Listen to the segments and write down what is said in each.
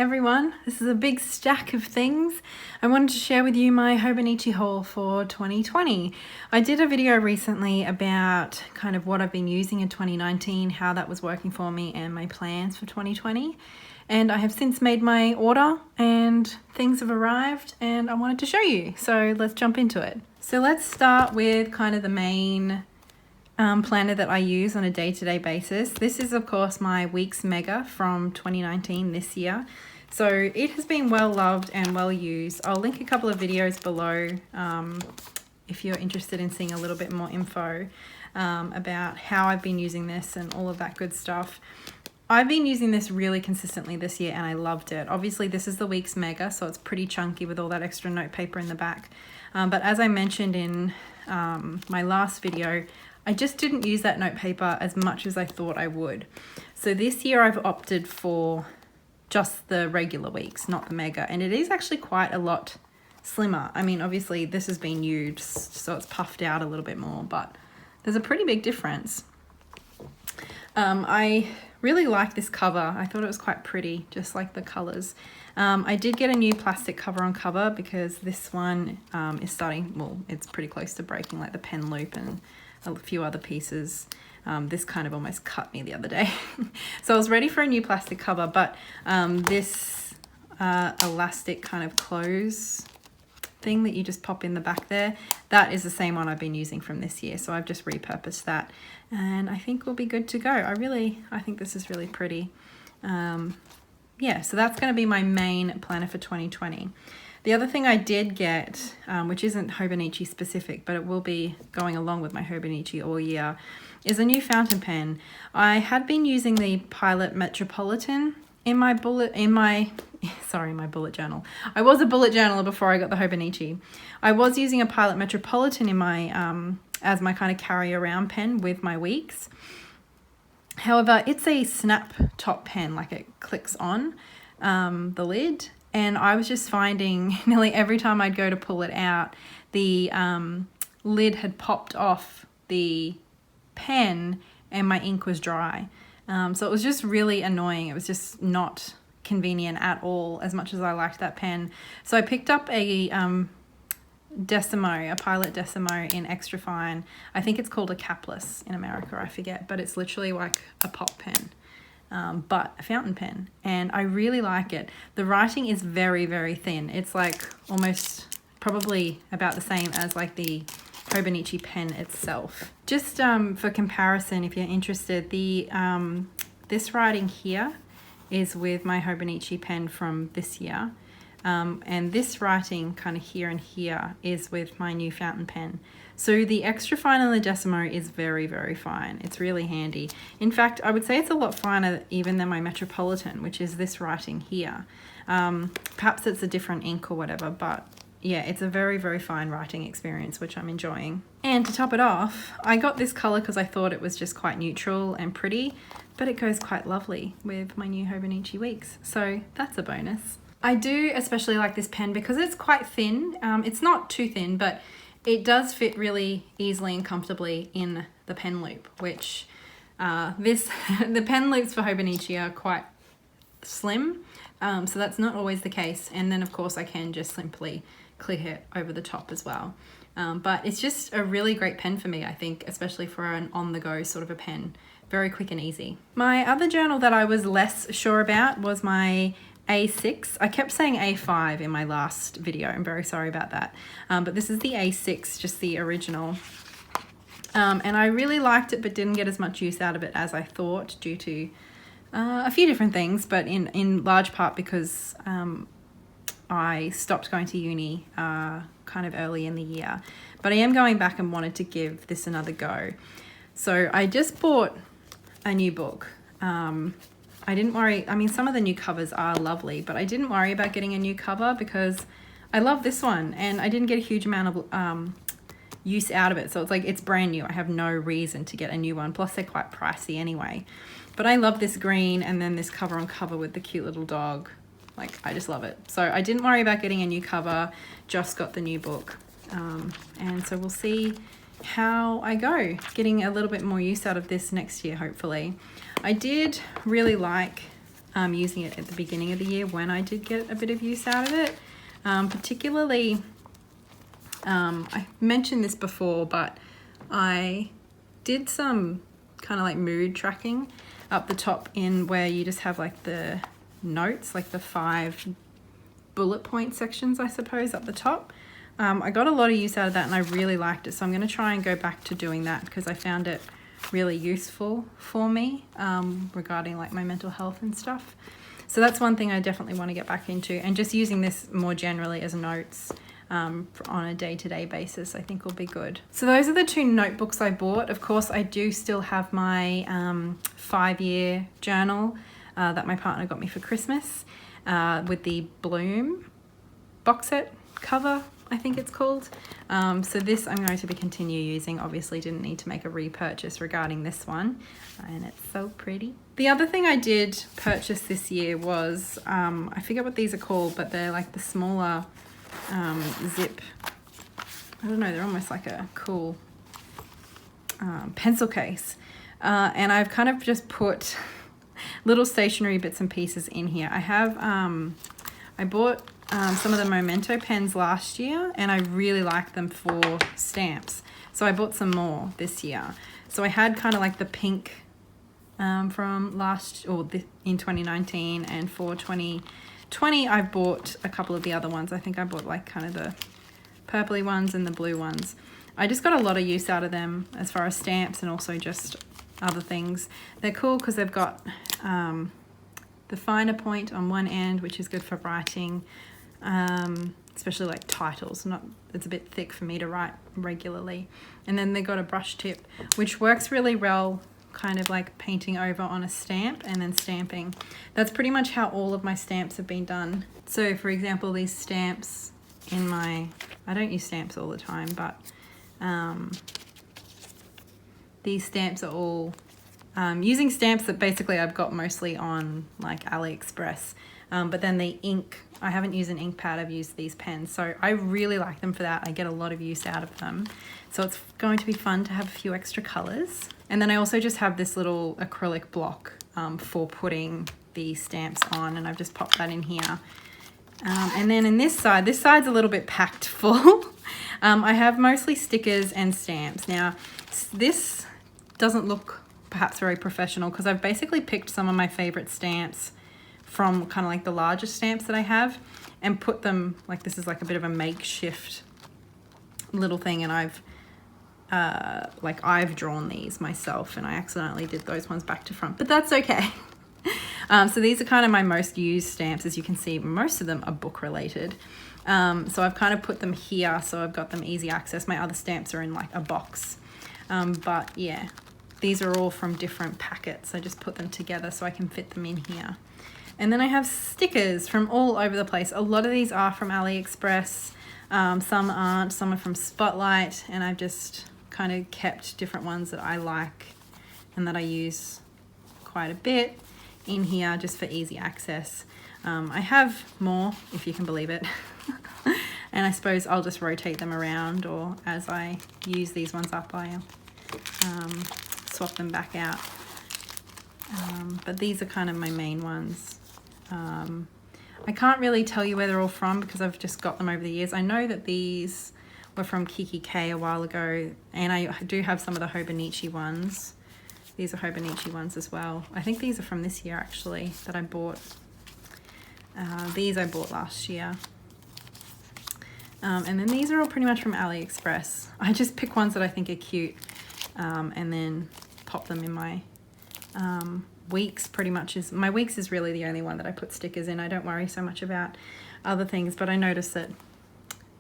everyone, this is a big stack of things. I wanted to share with you my Hobonichi haul for 2020. I did a video recently about kind of what I've been using in 2019, how that was working for me and my plans for 2020. And I have since made my order and things have arrived and I wanted to show you. So let's jump into it. So let's start with kind of the main planner that I use on a day-to-day basis. This is of course my Weeks Mega from 2019 this year. So it has been well loved and well used. I'll link a couple of videos below if you're interested in seeing a little bit more info about how I've been using this and all of that good stuff. I've been using this really consistently this year and I loved it. Obviously this is the Weeks Mega, so it's pretty chunky with all that extra note paper in the back. But as I mentioned in my last video, I just didn't use that note paper as much as I thought I would. So this year I've opted for just the regular Weeks, not the Mega, and it is actually quite a lot slimmer. I mean, obviously this has been used, so it's puffed out a little bit more, but there's a pretty big difference. I really like this cover. I thought it was quite pretty, just like the colors. I did get a new plastic cover on cover because this one is starting, well, it's pretty close to breaking, like the pen loop and a few other pieces. This kind of almost cut me the other day. So I was ready for a new plastic cover, but this elastic kind of close thing that you just pop in the back there, that is the same one I've been using from this year. So I've just repurposed that and I think we'll be good to go. I think this is really pretty. Yeah, so that's going to be my main planner for 2020. The other thing I did get, which isn't Hobonichi specific, but it will be going along with my Hobonichi all year, is a new fountain pen. I had been using the Pilot Metropolitan in my bullet journal. I was a bullet journaler before I got the Hobonichi. I was using a Pilot Metropolitan in my as my kind of carry around pen with my weeks. However, it's a snap top pen, like it clicks on the lid. And I was just finding nearly every time I'd go to pull it out, the lid had popped off the pen and my ink was dry. So it was just really annoying. It was just not convenient at all, as much as I liked that pen. So I picked up a Decimo, a Pilot Decimo in extra fine. I think it's called a capless in America, I forget, but it's literally like a pop pen. But a fountain pen, and I really like it. The writing is very, very thin. It's like almost probably about the same as like the Hobonichi pen itself. Just for comparison, if you're interested, the this writing here is with my Hobonichi pen from this year, and this writing kind of here and here is with my new fountain pen. So the extra fine on the Decimo is very, very fine. It's really handy. In fact, I would say it's a lot finer even than my Metropolitan, which is this writing here. Perhaps it's a different ink or whatever, but yeah, it's a very, very fine writing experience, which I'm enjoying. And to top it off, I got this color because I thought it was just quite neutral and pretty, but it goes quite lovely with my new Hobonichi Weeks. So that's a bonus. I do especially like this pen because it's quite thin. It's not too thin, but it does fit really easily and comfortably in the pen loop, which the pen loops for Hobonichi are quite slim, so that's not always the case. And then of course I can just simply click it over the top as well. But it's just a really great pen for me, I think, especially for an on-the-go sort of a pen. Very quick and easy. My other journal that I was less sure about was my A6. I kept saying A5 in my last video. I'm very sorry about that. But this is the A6, just the original. And I really liked it, but didn't get as much use out of it as I thought due to a few different things, but in large part because I stopped going to uni kind of early in the year. But I am going back and wanted to give this another go. So I just bought a new book. I didn't worry. I mean, some of the new covers are lovely, but I didn't worry about getting a new cover because I love this one and I didn't get a huge amount of use out of it. So it's like, it's brand new. I have no reason to get a new one. Plus they're quite pricey anyway. But I love this green and then this cover on cover with the cute little dog. Like, I just love it. So I didn't worry about getting a new cover, just got the new book. And so we'll see how I go, getting a little bit more use out of this next year, hopefully. I did really like using it at the beginning of the year when I did get a bit of use out of it. Particularly, I mentioned this before, but I did some kind of like mood tracking up the top in where you just have like the notes, like the 5 bullet point sections, I suppose, up the top. I got a lot of use out of that and I really liked it. So I'm going to try and go back to doing that because I found it really useful for me regarding like my mental health and stuff. So that's one thing I definitely want to get back into, and just using this more generally as notes on a day-to-day basis I think will be good. So those are the 2 notebooks I bought. Of course I do still have my 5-year journal that my partner got me for Christmas with the Bloom box set cover, I think it's called. So this I'm going to be continue using. Obviously didn't need to make a repurchase regarding this one, and it's so pretty. The other thing I did purchase this year was, I forget what these are called, but they're like the smaller zip, I don't know, they're almost like a cool pencil case. And I've kind of just put little stationery bits and pieces in here. I have, I bought some of the Momento pens last year and I really like them for stamps. So I bought some more this year. So I had kind of like the pink from in 2019, and for 2020 I bought a couple of the other ones. I think I bought like kind of the purpley ones and the blue ones. I just got a lot of use out of them as far as stamps and also just other things. They're cool because they've got the finer point on one end, which is good for writing, especially like titles. It's a bit thick for me to write regularly. And then they got a brush tip, which works really well, kind of like painting over on a stamp and then stamping. That's pretty much how all of my stamps have been done. So for example, these stamps I don't use stamps all the time, but these stamps are all using stamps that basically I've got mostly on like AliExpress. But then the ink, I haven't used an ink pad, I've used these pens. So I really like them for that. I get a lot of use out of them. So it's going to be fun to have a few extra colors. And then I also just have this little acrylic block for putting the stamps on, and I've just popped that in here. And then in this side's a little bit packed full. I have mostly stickers and stamps. Now, this doesn't look perhaps very professional because I've basically picked some of my favorite stamps from kind of like the larger stamps that I have and put them, like this is like a bit of a makeshift little thing, and I've drawn these myself and I accidentally did those ones back to front, but that's okay. So these are kind of my most used stamps. As you can see, most of them are book related. So I've kind of put them here so I've got them easy access. My other stamps are in like a box. But yeah, these are all from different packets. I just put them together so I can fit them in here. And then I have stickers from all over the place. A lot of these are from AliExpress. Some aren't, some are from Spotlight, and I've just kind of kept different ones that I like and that I use quite a bit in here just for easy access. I have more, if you can believe it. And I suppose I'll just rotate them around, or as I use these ones up, I'll swap them back out. But these are kind of my main ones. I can't really tell you where they're all from because I've just got them over the years. I know that these were from Kiki K a while ago, and I do have some of the Hobonichi ones. These are Hobonichi ones as well. I think these are from this year actually that I bought. These I bought last year. And then these are all pretty much from AliExpress. I just pick ones that I think are cute and then pop them in my weeks. Pretty much is my weeks is really the only one that I put stickers in. I don't worry so much about other things, but I notice that,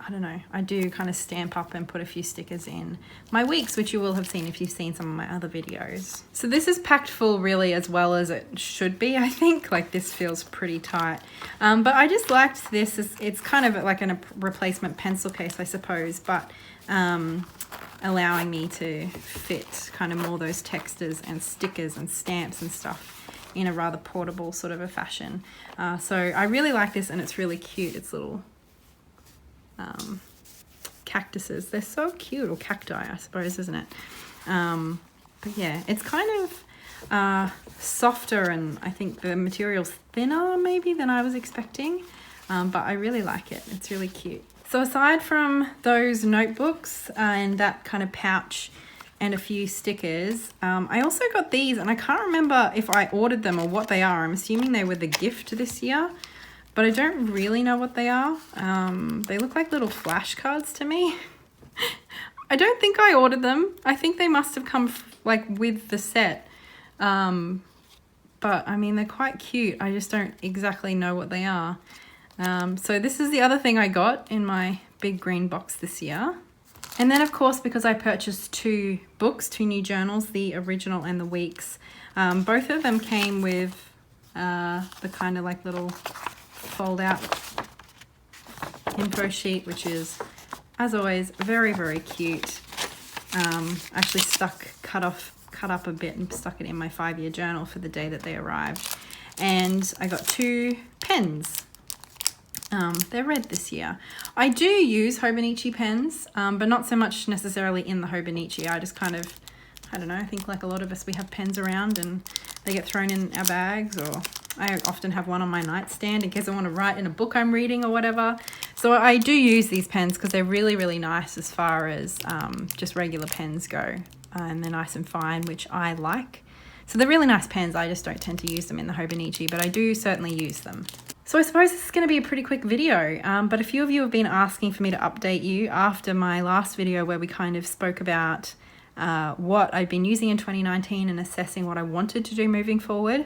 I don't know, I do kind of stamp up and put a few stickers in my weeks, which you will have seen if you've seen some of my other videos. So this is packed full really as well as it should be, I think. Like this feels pretty tight. But I just liked this. It's kind of like a replacement pencil case, I suppose, but allowing me to fit kind of more those textures and stickers and stamps and stuff in a rather portable sort of a fashion. So I really like this, and it's really cute. It's little cactuses. They're so cute, or cacti I suppose, isn't it? But yeah, it's kind of, softer, and I think the material's thinner maybe than I was expecting, but I really like it. It's really cute. So aside from those notebooks and that kind of pouch and a few stickers, I also got these, and I can't remember if I ordered them or what they are. I'm assuming they were the gift this year, but I don't really know what they are. They look like little flashcards to me. I don't think I ordered them. I think they must have come like with the set. But I mean, they're quite cute. I just don't exactly know what they are. So this is the other thing I got in my big green box this year. And then of course, because I purchased 2 books, 2 new journals, the original and the weeks, both of them came with the kind of like little fold out info sheet, which is, as always, very, very cute. Actually cut up a bit and stuck it in my 5-year journal for the day that they arrived. And I got 2 pens. They're red this year. I do use Hobonichi pens, but not so much necessarily in the Hobonichi. I just kind of, I don't know, I think like a lot of us, we have pens around and they get thrown in our bags, or I often have one on my nightstand in case I want to write in a book I'm reading or whatever. So I do use these pens because they're really, really nice as far as just regular pens go. And they're nice and fine, which I like. So they're really nice pens. I just don't tend to use them in the Hobonichi, but I do certainly use them. So I suppose this is going to be a pretty quick video, but a few of you have been asking for me to update you after my last video where we kind of spoke about what I'd been using in 2019 and assessing what I wanted to do moving forward.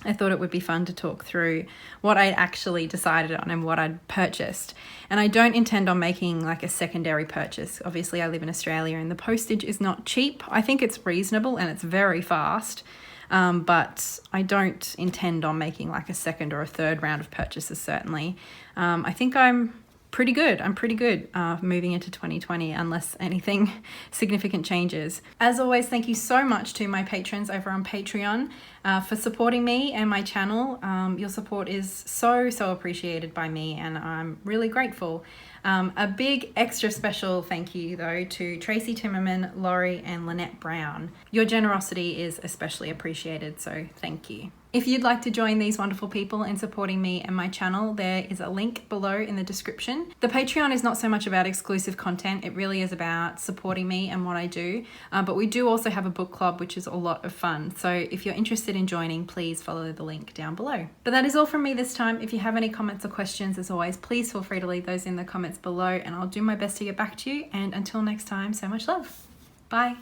I thought it would be fun to talk through what I actually decided on and what I'd purchased. And I don't intend on making like a secondary purchase. Obviously, I live in Australia and the postage is not cheap. I think it's reasonable and it's very fast, but I don't intend on making like a second or a third round of purchases, certainly. I think I'm pretty good. I'm pretty good moving into 2020 unless anything significant changes. As always, thank you so much to my patrons over on Patreon for supporting me and my channel. Your support is so appreciated by me and I'm really grateful. A big extra special thank you though to Tracy Timmerman, Laurie and Lynette Brown. Your generosity is especially appreciated, so thank you. If you'd like to join these wonderful people in supporting me and my channel, there is a link below in the description. The Patreon is not so much about exclusive content, it really is about supporting me and what I do, but we do also have a book club, which is a lot of fun. So if you're interested in joining, please follow the link down below. But that is all from me this time. If you have any comments or questions, as always, please feel free to leave those in the comments below and I'll do my best to get back to you. And until next time, so much love. Bye.